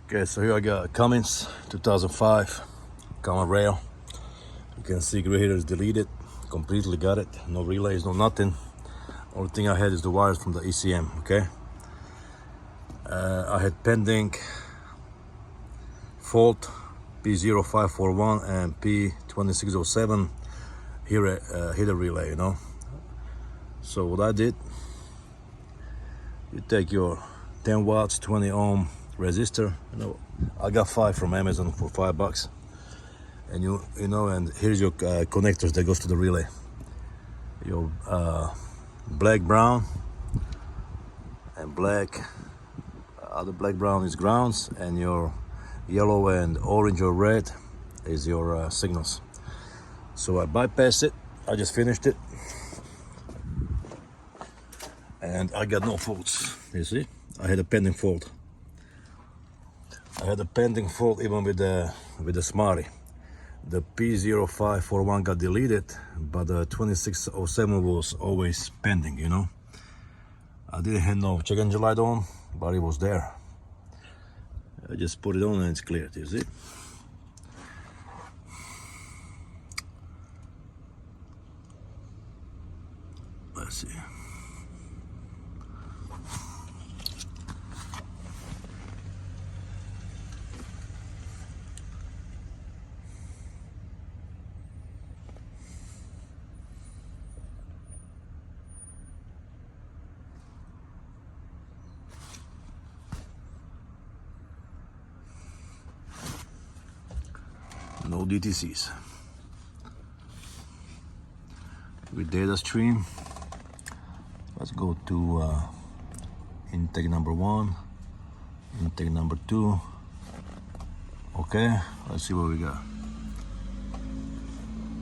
Okay, so here I got a Cummins 2005 common rail. You can see gray here is deleted, completely got it, no relays, no nothing. Only thing I had is the wires from the ECM. Okay, I had pending fault p0541 and p2607 here at hit a relay, you know. So what I did, you take your 10 watts 20 ohm resistor, you know, I got 5 from Amazon for $5, and you know, and here's your connectors that goes to the relay. Your black, brown, and black. Other black, brown is grounds, and your yellow and orange or red is your signals. So I bypassed it. I just finished it, and I got no faults. You see, I had a pending fault. I had a pending fault even with the Smarty. The p0541 got deleted, but the 2607 was always pending, you know. I didn't have no check engine light on, but it was there. I just put it on and it's cleared, you see. Let's see. No DTCs. With data stream, let's go to intake number 1, intake number 2. Okay, let's see what we got.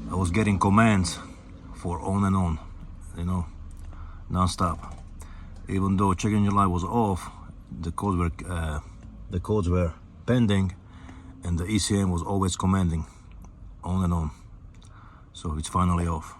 I was getting commands for on and on, you know, non-stop. Even though check engine light was off, the codes were pending, and the ECM was always commanding on and on. So it's finally off.